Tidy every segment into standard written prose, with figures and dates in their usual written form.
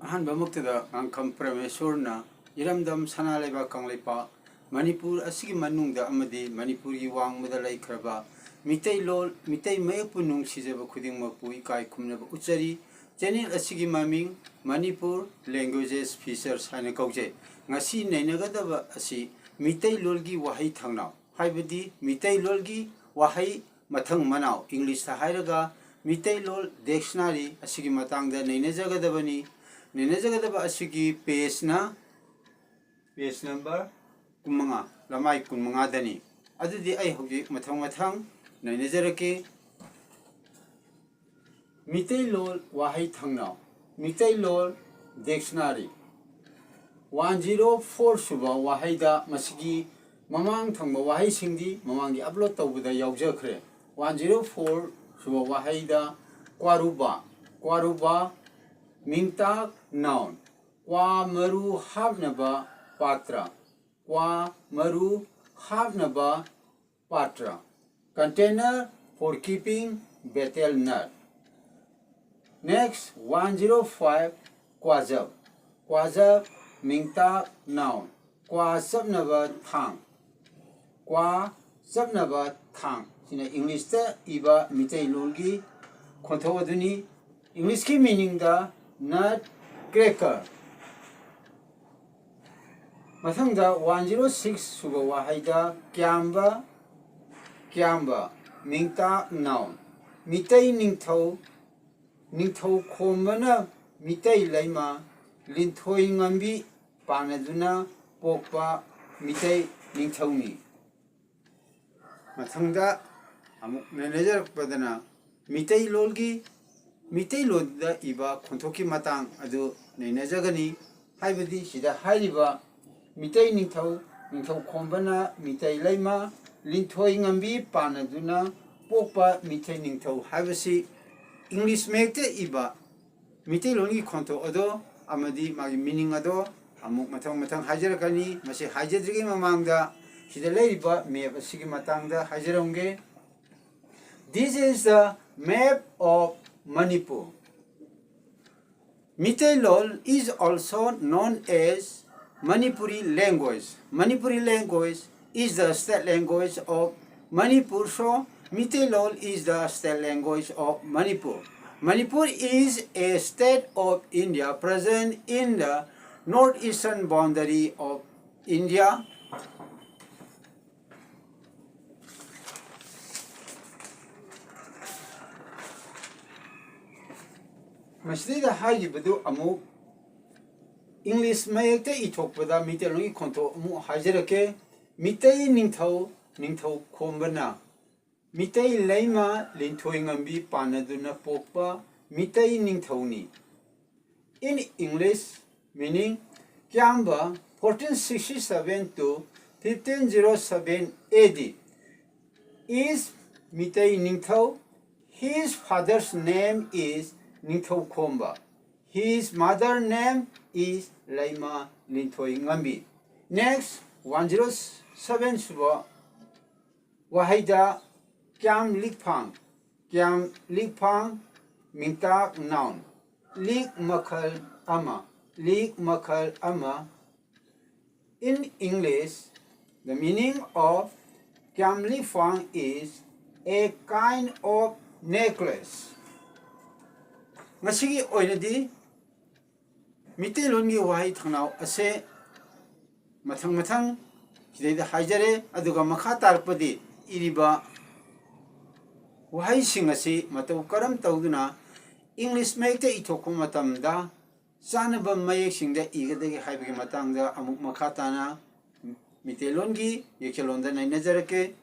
ꯑꯍꯥꯟꯕꯃꯛꯇꯗ ꯉꯥꯡꯈꯝ ꯄ꯭ꯔꯃꯦꯁꯣꯔꯅ ꯏꯔꯝꯗꯝ ꯁꯅꯥꯂꯩꯕꯥꯛ ꯀꯪꯂꯩꯄꯥꯛ ꯃꯅꯤꯄꯨꯔ ꯑꯁꯤꯒꯤ ꯃꯅꯨꯡꯗ ꯑꯃꯗꯤ ꯃꯅꯤꯄꯨꯔꯒꯤ ꯋꯥꯡꯃꯗ ꯂꯩꯈ꯭ꯔꯕ ꯃꯤꯇꯩꯂꯣꯟ ꯃꯤꯇꯩ ꯃꯌꯦꯛꯄꯨ ꯅꯨꯡꯁꯤꯖꯕ ꯈꯨꯗꯤꯡꯃꯛꯄꯨ ꯏꯀꯥꯏ ꯈꯨꯝꯅꯕ ꯎꯠꯆꯔꯤ ꯆꯦꯅꯦꯜ ꯑꯁꯤꯒꯤ ꯃꯃꯤꯡ ꯃꯅꯤꯄꯨꯔ ꯂꯦꯡꯒ꯭ꯋꯦꯖꯦꯁ ꯐꯤꯆꯔꯁ ꯍꯥꯏꯅ ꯀꯧꯖꯩ ꯉꯁꯤ ꯅꯩꯅꯒꯗꯕ ꯑꯁꯤ ꯃꯤꯇꯩꯂꯣꯟꯒꯤ ꯋꯥꯍꯩ ꯊꯪꯅꯥꯎ ꯍꯥꯏꯕꯗꯤ ꯃꯤꯇꯩꯂꯣꯟꯒꯤ ꯋꯥꯍꯩ ꯃꯊꯪ ꯃꯅꯥꯎ ꯏꯪꯂꯤꯁꯇ ꯍꯥꯏꯔꯒ ꯃꯤꯇꯩꯂꯣꯟ ꯗꯤꯛꯁꯅꯥꯔꯤ ꯑꯁꯤꯒꯤ ꯃꯇꯥꯡꯗ ꯅꯩꯅꯖꯒꯗꯕꯅꯤ ꯅꯩꯅꯖꯒꯗꯕ ꯑꯁꯤꯒꯤ ꯄꯦꯖ ꯅꯝꯕꯔ 15 ꯂꯃꯥꯏ 15ꯗꯅꯤ ꯑꯗꯨꯗꯤ ꯑꯩ ꯍꯧꯖꯤꯛ ꯃꯊꯪ ꯅꯩꯅꯖꯔꯛꯀꯦ ꯃꯤꯇꯩꯂꯣꯟ ꯋꯥꯍꯩ ꯊꯪꯅꯥꯎ ꯃꯤꯇꯩꯂꯣꯟ ꯗꯤꯛꯁꯅꯥꯔꯤ 104 ꯁꯨꯕ ꯋꯥꯍꯩꯗ ꯃꯁꯤꯒꯤ ꯃꯃꯥꯡ ꯊꯪꯕ ꯋꯥꯍꯩꯁꯤꯡꯗꯤ ꯃꯃꯥꯡꯒꯤ ꯑꯞꯂꯣꯗ ꯇꯧꯕꯗ ꯌꯥꯎꯖꯈ꯭ꯔꯦ 104 ꯁꯨꯕ ꯋꯥꯍꯩꯗ ꯀ꯭ꯋꯥꯔꯨꯕꯥ ꯃꯤꯡꯇꯥꯛ noun kwa maru hapnaba patra kwa maru hapnaba patra container for keeping betel nut. Next 105 kwazab mingta noun kwa sabnaba thang sina English ta iba Meeteilol khontho aduni English ki meaning da nut cracker. Mathangda 106 suba wahayda kyamba mingta noun mitay ningthau khombana mitay laima linthoi ngambi panaduna pokpa mitay ningthauni. Mathangda amuk manager padana Meeteilolda iba khontoki matang adu neinajagani haibadi sida hairiba mitei ningthau khombana mitei laima linthoi ngambi panaduna pokpa mitei ningthau haibasi English mekte iba Meeteilolgi khonto ado amadi magi meaning ado amuk mathang hajarakani masi hajadrigi mamangda sida leiriba map asigi matangda hajaramge. This is the map of Manipur. Meeteilol is also known as Manipuri language. Manipuri language is the state language of Manipur, so Meeteilol is the state language of Manipur. Manipur is a state of India present in the northeastern boundary of India. Masida haibadu amu English mayekte ithokpada Meeteilolgi khonto amu hajarake mitei ningthau khombana mitei laima linthoi ngambi panaduna pokpa mitei ningthauni. In English meaning Kyamba 1467 to 1507 AD is mitei ningthau. His father's name is Ningthau Khomba. His mother name is Laima Linthoi Ngambi. Next 107 suba wahayda Kyam Likphang mingtak noun lik makal ama. In English the meaning of Kyam Likphang is a kind of necklace. Masigi oinadi Meeteilolgi wahai thangnau ase mathang sidai haijare aduga makha tarpadi iriba wahai sing asi matau karam tawduna English mayekte ithokku matamda chanaba mayek singda igadagi haibagi matangda amuk makha tana Meeteilolgi yekhelonda nainajarake.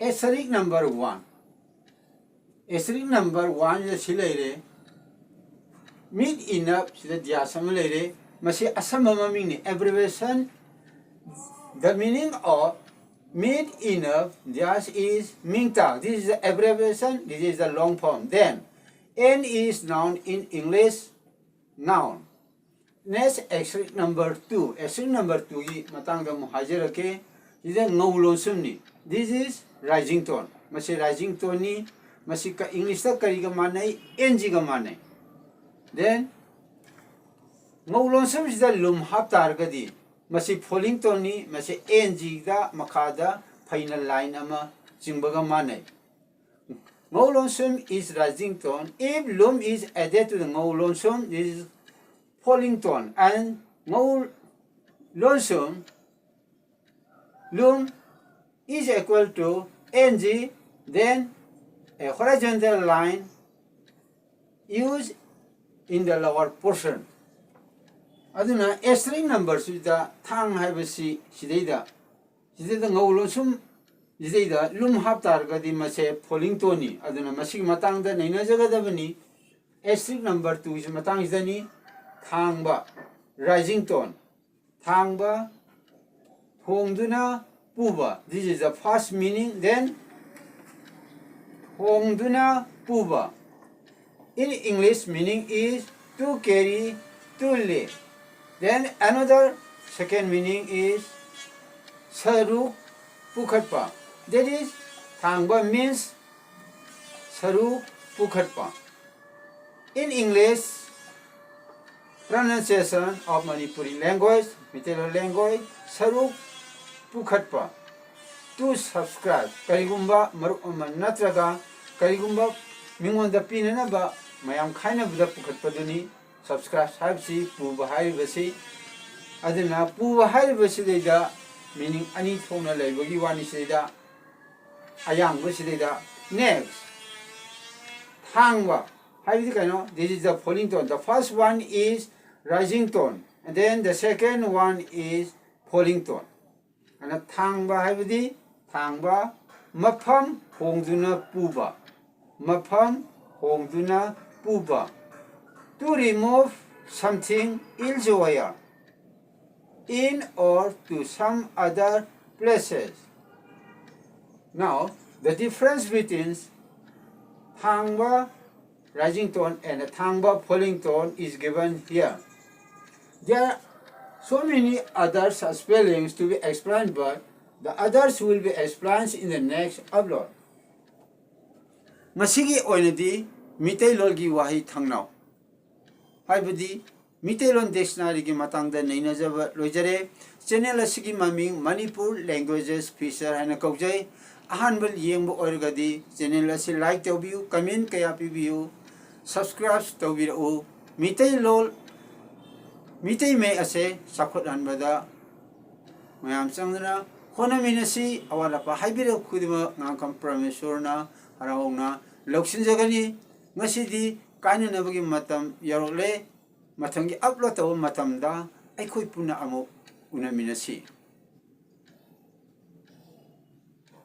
Asterisk number 1. Asterisk number 1 is a meet enough the diasamale must asama meaning abbreviation. The meaning of meet enough just is mingta. This is the abbreviation, this is the long form. Then N is noun in English noun. Next asterisk number 2. Asterisk number 2 matang da muhajarake is a no losumni. This is rising tone masi rising tone ni masi ka English ta kari ga manai ng ga manai then ngolon sam sida lum hap tar ga di masi falling tone ni masi ng da makada final line ama jingba ga manai ngolon sam is rising tone if lum is added to the ngolon sam this is falling tone and ngolon sam lum is equal to ng then a horizontal line used in the lower portion aduna string numbers with the thang haibasi sidaida ngolon sum sidaida lum hap targadi mase falling tone ni aduna masig matang da naina jaga da bani string number 2 is matang is ni thangba rising tone thangba hongduna puba this is the first meaning then hongduna puba in English meaning is to carry to live then another second meaning is saruk pukhatpa that is thangba means saruk pukhatpa in English pronunciation of Manipuri language Meeteilol language saruk pukhatpa to subscribe karigumba maruk natraga karigumba mingonda pinana ba mayam khaina buda pukhatpa duni subscribe habsi puba haibasi aduna puba haibasi da meaning ani thongna leibagi wani sida ayang basida next thangba haibidi kaino this is the falling tone the first one is rising tone and then the second one is falling tone and thangba haibidi thangba mafam hongduna puba mafam hongduna puba to remove something elsewhere in or to some other places now the difference between thangba rising tone and thangba falling tone is given here there are so many other spellings to be explained but the others will be explained in the next upload masigi oinadi Meeteilol gi Waaheithangnau haibadi Meeteilol dictionary gi matangda naina jaba loijare channel asigi maming Manipur languages feature hana kaujai ahanbal yengbo oirgadi channel asi like tawbiu comment kaya pibiu subscribe tawbiru Meeteilol Meetei me ase sakhot anbada mayam changna khona minasi awala pa haibira khudima ngakam parmeshwarna harawna loksin jagani ngasidi kaina nabagi matam yarole mathangi upload taw matamda aikhoi puna amu una minasi